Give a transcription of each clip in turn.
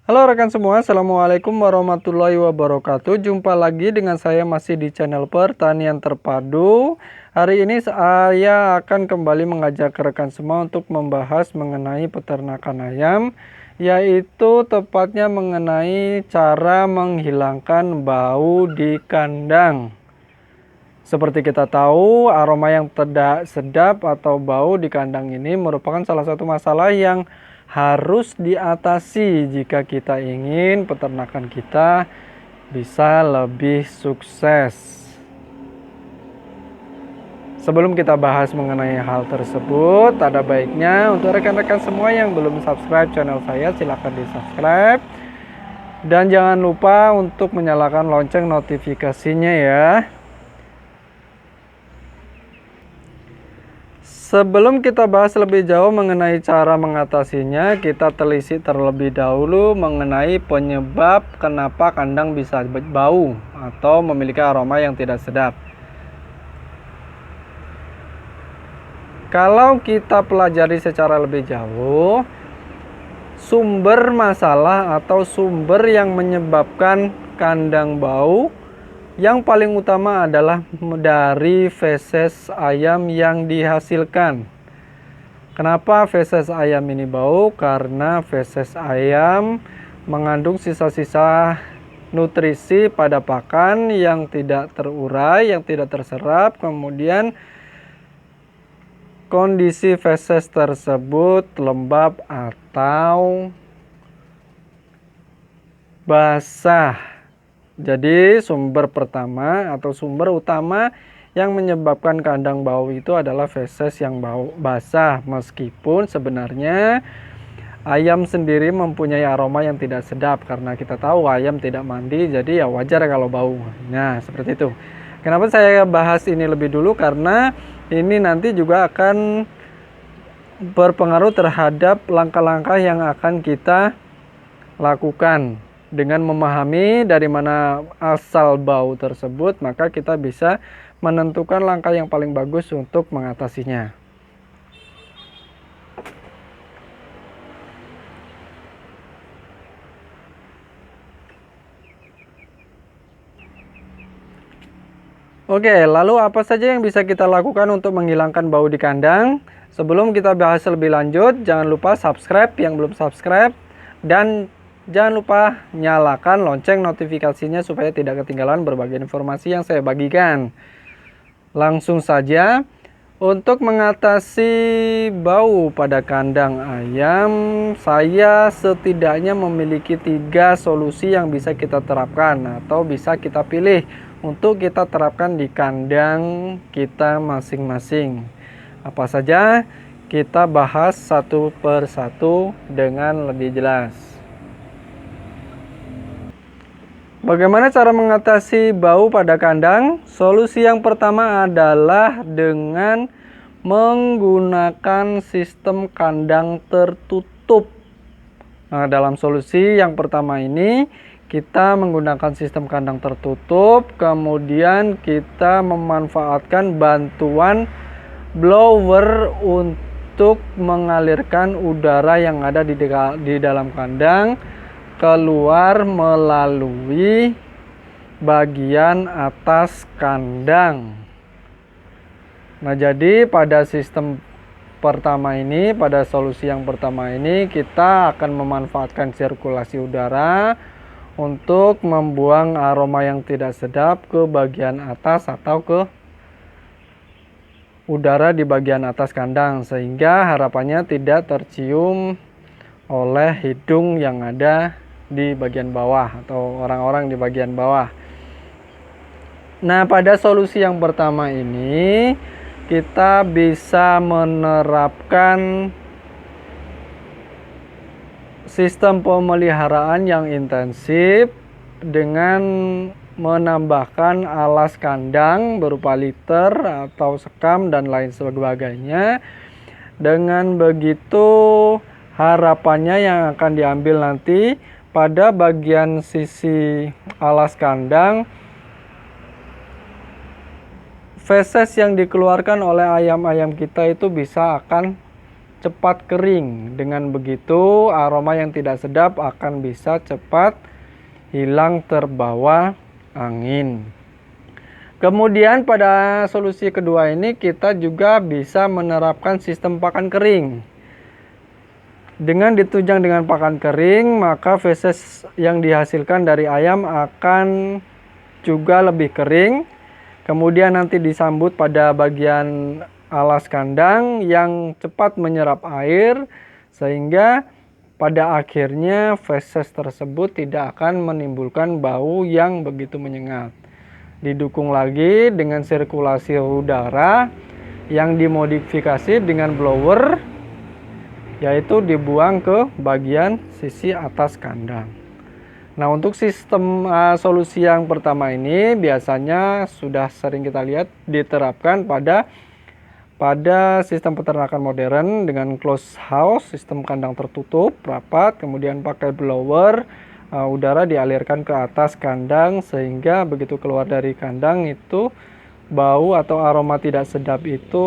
Halo rekan semua, Assalamualaikum warahmatullahi wabarakatuh. Jumpa lagi dengan saya masih di channel Pertanian Terpadu. Hari ini saya akan kembali mengajak rekan semua untuk membahas mengenai peternakan ayam, yaitu tepatnya mengenai cara menghilangkan bau di kandang. Seperti kita tahu, aroma yang tidak sedap atau bau di kandang ini merupakan salah satu masalah yang harus diatasi jika kita ingin peternakan kita bisa lebih sukses. Sebelum kita bahas mengenai hal tersebut, ada baiknya untuk rekan-rekan semua yang belum subscribe channel saya, silahkan di subscribe. Dan jangan lupa untuk menyalakan lonceng notifikasinya ya. Sebelum kita bahas lebih jauh mengenai cara mengatasinya, kita telisik terlebih dahulu mengenai penyebab kenapa kandang bisa bau atau memiliki aroma yang tidak sedap. Kalau kita pelajari secara lebih jauh, sumber masalah atau sumber yang menyebabkan kandang bau yang paling utama adalah dari feses ayam yang dihasilkan. Kenapa feses ayam ini bau? Karena feses ayam mengandung sisa-sisa nutrisi pada pakan yang tidak terurai, yang tidak terserap. Kemudian kondisi feses tersebut lembab atau basah. Jadi sumber pertama atau sumber utama yang menyebabkan kandang bau itu adalah feses yang bau basah, meskipun sebenarnya ayam sendiri mempunyai aroma yang tidak sedap karena kita tahu ayam tidak mandi, jadi ya wajar kalau bau. Nah, seperti itu. Kenapa saya bahas ini lebih dulu? Karena ini nanti juga akan berpengaruh terhadap langkah-langkah yang akan kita lakukan. Dengan memahami dari mana asal bau tersebut, maka kita bisa menentukan langkah yang paling bagus untuk mengatasinya. Oke, lalu apa saja yang bisa kita lakukan untuk menghilangkan bau di kandang? Sebelum kita bahas lebih lanjut, jangan lupa subscribe yang belum subscribe, dan jangan lupa nyalakan lonceng notifikasinya supaya tidak ketinggalan berbagai informasi yang saya bagikan. Langsung saja, untuk mengatasi bau pada kandang ayam, saya setidaknya memiliki 3 solusi yang bisa kita terapkan atau bisa kita pilih untuk kita terapkan di kandang kita masing-masing. Apa saja? Kita bahas satu persatu dengan lebih jelas. Bagaimana cara mengatasi bau pada kandang? Solusi yang pertama adalah dengan menggunakan sistem kandang tertutup. Nah, dalam solusi yang pertama ini, kita menggunakan sistem kandang tertutup, kemudian kita memanfaatkan bantuan blower untuk mengalirkan udara yang ada di dalam kandang keluar melalui bagian atas kandang. Nah, jadi pada sistem pertama ini, pada solusi yang pertama ini, kita akan memanfaatkan sirkulasi udara untuk membuang aroma yang tidak sedap ke bagian atas atau ke udara di bagian atas kandang, sehingga harapannya tidak tercium oleh hidung yang ada di bagian bawah atau orang-orang di bagian bawah. Nah, pada solusi yang pertama ini kita bisa menerapkan sistem pemeliharaan yang intensif dengan menambahkan alas kandang berupa liter atau sekam dan lain sebagainya. Dengan begitu harapannya yang akan diambil nanti pada bagian sisi alas kandang, feses yang dikeluarkan oleh ayam-ayam kita itu bisa akan cepat kering. Dengan begitu, aroma yang tidak sedap akan bisa cepat hilang terbawa angin. Kemudian pada solusi kedua ini kita juga bisa menerapkan sistem pakan kering. Dengan ditunjang dengan pakan kering, maka feses yang dihasilkan dari ayam akan juga lebih kering. Kemudian nanti disambut pada bagian alas kandang yang cepat menyerap air, sehingga pada akhirnya feses tersebut tidak akan menimbulkan bau yang begitu menyengat. Didukung lagi dengan sirkulasi udara yang dimodifikasi dengan blower, yaitu dibuang ke bagian sisi atas kandang. Nah, untuk sistem solusi yang pertama ini biasanya sudah sering kita lihat diterapkan pada sistem peternakan modern dengan closed house, sistem kandang tertutup rapat, kemudian pakai blower, udara dialirkan ke atas kandang sehingga begitu keluar dari kandang itu bau atau aroma tidak sedap itu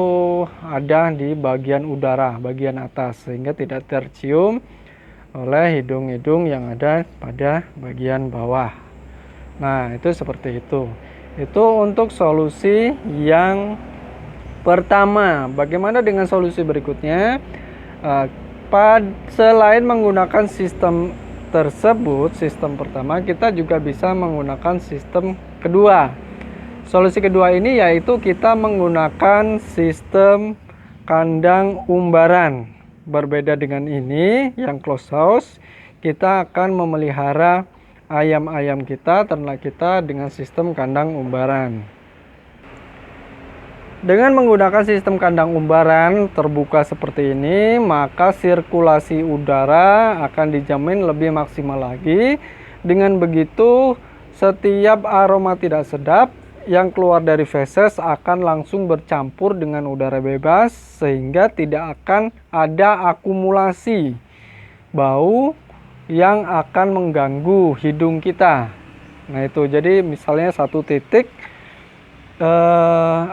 ada di bagian udara, bagian atas, sehingga tidak tercium oleh hidung-hidung yang ada pada bagian bawah. Nah, itu seperti itu. Itu untuk solusi yang pertama. Bagaimana dengan solusi berikutnya? Selain menggunakan sistem tersebut, sistem pertama, kita juga bisa menggunakan sistem kedua. Solusi kedua ini yaitu kita menggunakan sistem kandang umbaran. Berbeda dengan ini yang closed house, kita akan memelihara ayam-ayam kita, ternak kita dengan sistem kandang umbaran. Dengan menggunakan sistem kandang umbaran terbuka seperti ini, maka sirkulasi udara akan dijamin lebih maksimal lagi. Dengan begitu, setiap aroma tidak sedap yang keluar dari feses akan langsung bercampur dengan udara bebas, sehingga tidak akan ada akumulasi bau yang akan mengganggu hidung kita. Nah, itu jadi misalnya satu titik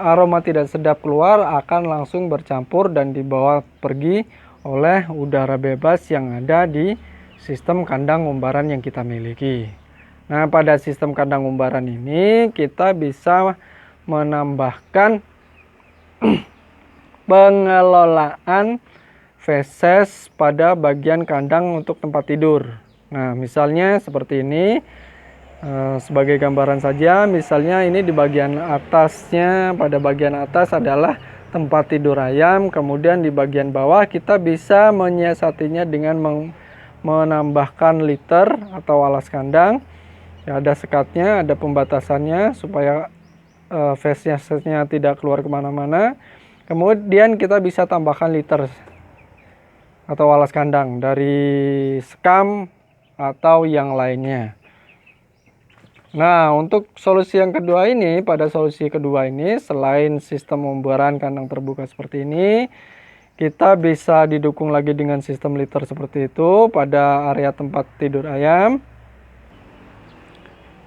aroma tidak sedap keluar akan langsung bercampur dan dibawa pergi oleh udara bebas yang ada di sistem kandang umbaran yang kita miliki. Nah, pada sistem kandang umbaran ini kita bisa menambahkan pengelolaan feses pada bagian kandang untuk tempat tidur. Nah, misalnya seperti ini, sebagai gambaran saja, misalnya ini di bagian atasnya, pada bagian atas adalah tempat tidur ayam, kemudian di bagian bawah kita bisa menyiasatinya dengan menambahkan liter atau alas kandang. Ya, ada sekatnya, ada pembatasannya supaya fesesnya tidak keluar kemana-mana. Kemudian kita bisa tambahkan liter atau alas kandang dari sekam atau yang lainnya. Nah, untuk solusi yang kedua ini, pada solusi kedua ini, selain sistem umbaran kandang terbuka seperti ini, kita bisa didukung lagi dengan sistem liter seperti itu pada area tempat tidur ayam.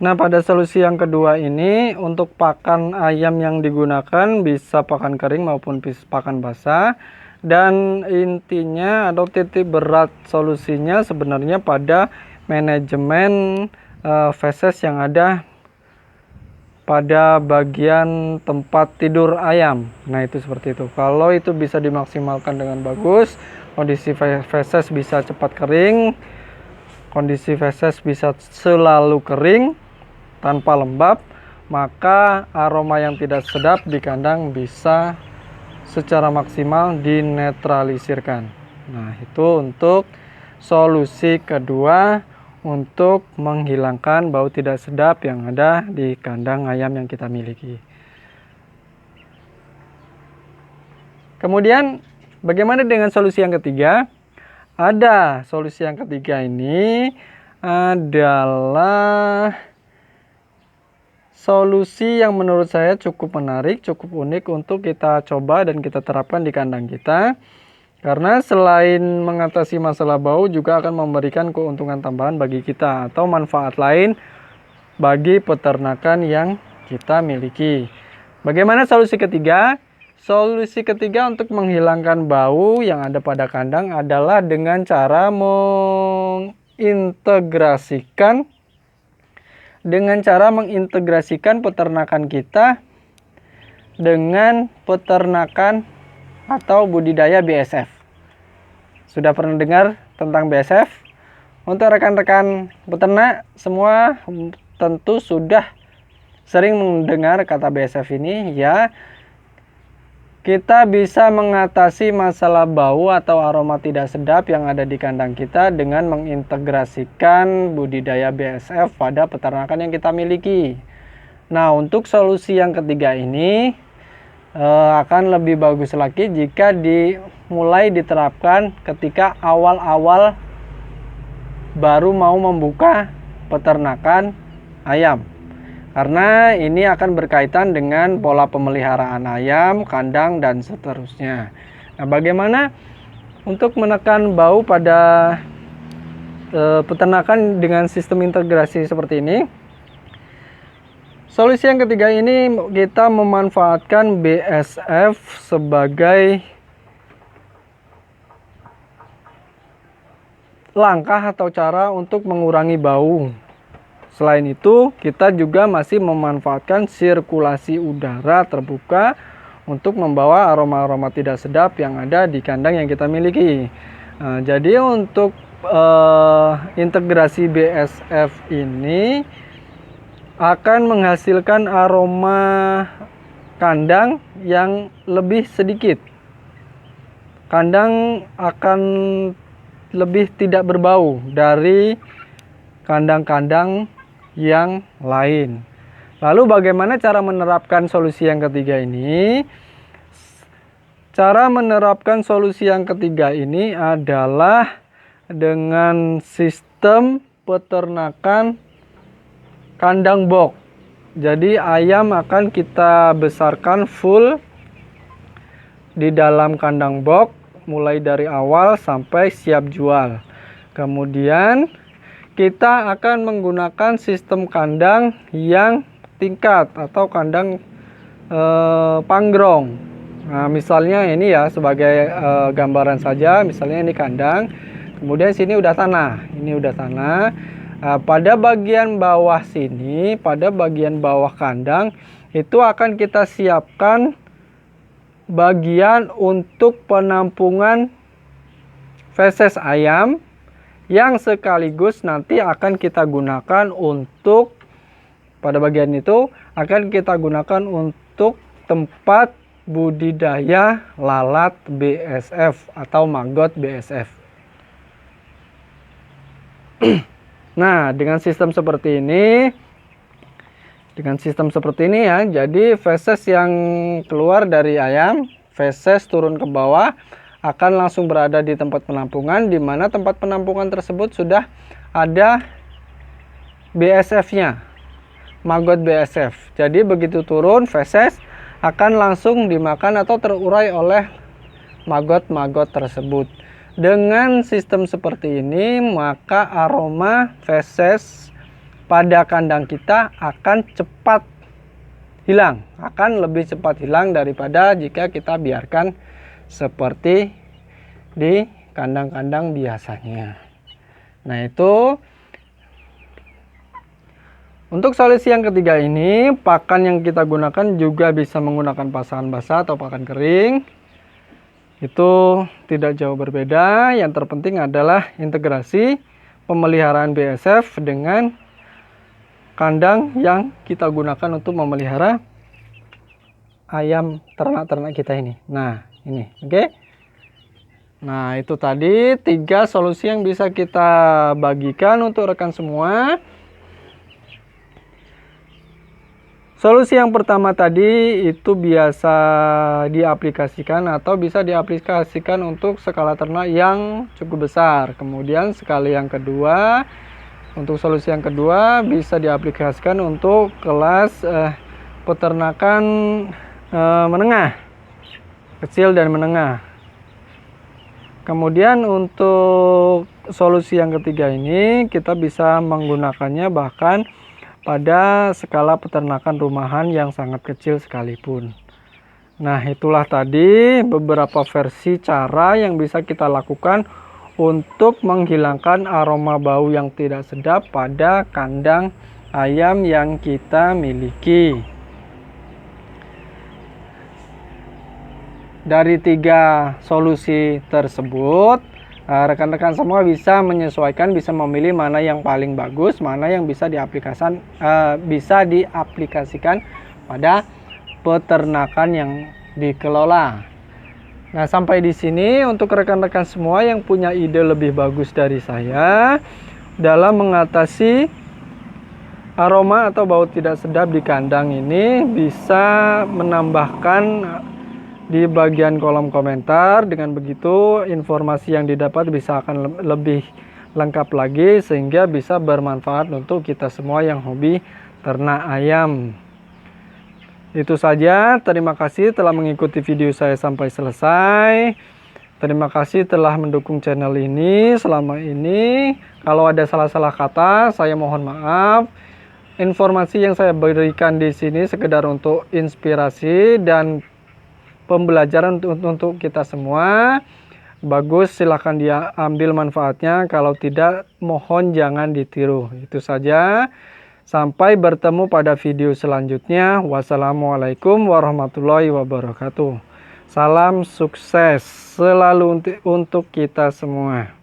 Nah, pada solusi yang kedua ini, untuk pakan ayam yang digunakan bisa pakan kering maupun pakan basah. Dan intinya atau titik berat solusinya sebenarnya pada manajemen feses yang ada pada bagian tempat tidur ayam. Nah, itu seperti itu. Kalau itu bisa dimaksimalkan dengan bagus, kondisi feses bisa cepat kering, kondisi feses bisa selalu kering tanpa lembab, maka aroma yang tidak sedap di kandang bisa secara maksimal dinetralisirkan. Nah, itu untuk solusi kedua untuk menghilangkan bau tidak sedap yang ada di kandang ayam yang kita miliki. Kemudian bagaimana dengan solusi yang ketiga? Ada solusi yang ketiga ini adalah solusi yang menurut saya cukup menarik, cukup unik untuk kita coba dan kita terapkan di kandang kita. Karena selain mengatasi masalah bau juga akan memberikan keuntungan tambahan bagi kita atau manfaat lain bagi peternakan yang kita miliki. Bagaimana solusi ketiga? Solusi ketiga untuk menghilangkan bau yang ada pada kandang adalah dengan cara mengintegrasikan peternakan kita dengan peternakan atau budidaya BSF. Sudah pernah dengar tentang BSF? Untuk rekan-rekan peternak semua tentu sudah sering mendengar kata BSF ini ya. Kita bisa mengatasi masalah bau atau aroma tidak sedap yang ada di kandang kita dengan mengintegrasikan budidaya BSF pada peternakan yang kita miliki. Nah, untuk solusi yang ketiga ini akan lebih bagus lagi jika dimulai diterapkan ketika awal-awal baru mau membuka peternakan ayam. Karena ini akan berkaitan dengan pola pemeliharaan ayam, kandang, dan seterusnya. Nah, bagaimana untuk menekan bau pada peternakan dengan sistem integrasi seperti ini? Solusi yang ketiga ini kita memanfaatkan BSF sebagai langkah atau cara untuk mengurangi bau. Selain itu, kita juga masih memanfaatkan sirkulasi udara terbuka untuk membawa aroma-aroma tidak sedap yang ada di kandang yang kita miliki. Nah, jadi untuk integrasi BSF ini akan menghasilkan aroma kandang yang lebih sedikit. Kandang akan lebih tidak berbau dari kandang-kandang yang lain. Lalu bagaimana cara menerapkan solusi yang ketiga ini? Cara menerapkan solusi yang ketiga ini adalah dengan sistem peternakan kandang box. Jadi ayam akan kita besarkan full di dalam kandang box mulai dari awal sampai siap jual. Kemudian kita akan menggunakan sistem kandang yang tingkat atau kandang panggrong. Nah, misalnya ini ya sebagai gambaran saja, misalnya ini kandang, kemudian sini udah tanah, ini udah tanah. Pada bagian bawah sini, pada bagian bawah kandang itu akan kita siapkan bagian untuk penampungan feses ayam yang sekaligus nanti akan kita gunakan untuk pada bagian itu akan kita gunakan untuk tempat budidaya lalat BSF atau maggot BSF. Nah, dengan sistem seperti ini ya, jadi feses yang keluar dari ayam, feses turun ke bawah akan langsung berada di tempat penampungan, di mana tempat penampungan tersebut sudah ada BSF-nya, maggot BSF. Jadi begitu turun feses akan langsung dimakan atau terurai oleh maggot-maggot tersebut. Dengan sistem seperti ini, maka aroma feses pada kandang kita akan cepat hilang, akan lebih cepat hilang daripada jika kita biarkan seperti di kandang-kandang biasanya. Nah, itu untuk solusi yang ketiga ini, pakan yang kita gunakan juga bisa menggunakan pasangan basah atau pakan kering. Itu tidak jauh berbeda. Yang terpenting adalah integrasi pemeliharaan BSF dengan kandang yang kita gunakan untuk memelihara ayam ternak-ternak kita ini. Nah, ini, oke. Nah, itu tadi 3 solusi yang bisa kita bagikan untuk rekan semua. Solusi yang pertama tadi itu biasa diaplikasikan atau bisa diaplikasikan untuk skala ternak yang cukup besar. Kemudian skala yang kedua, untuk solusi yang kedua bisa diaplikasikan untuk kelas peternakan menengah, kecil dan menengah. Kemudian untuk solusi yang ketiga ini kita bisa menggunakannya bahkan pada skala peternakan rumahan yang sangat kecil sekalipun. Nah, itulah tadi beberapa versi cara yang bisa kita lakukan untuk menghilangkan aroma bau yang tidak sedap pada kandang ayam yang kita miliki. Dari 3 solusi tersebut, rekan-rekan semua bisa menyesuaikan, bisa memilih mana yang paling bagus, mana yang bisa diaplikasikan pada peternakan yang dikelola. Nah, sampai di sini untuk rekan-rekan semua yang punya ide lebih bagus dari saya dalam mengatasi aroma atau bau tidak sedap di kandang ini, bisa menambahkan di bagian kolom komentar. Dengan begitu informasi yang didapat bisa akan lebih lengkap lagi, sehingga bisa bermanfaat untuk kita semua yang hobi ternak ayam. Itu saja, terima kasih telah mengikuti video saya sampai selesai. Terima kasih telah mendukung channel ini selama ini. Kalau ada salah-salah kata, saya mohon maaf. Informasi yang saya berikan di sini sekedar untuk inspirasi dan pembelajaran untuk kita semua. Bagus, silahkan dia ambil manfaatnya. Kalau tidak, mohon jangan ditiru. Itu saja. Sampai bertemu pada video selanjutnya. Wassalamualaikum warahmatullahi wabarakatuh. Salam sukses selalu untuk kita semua.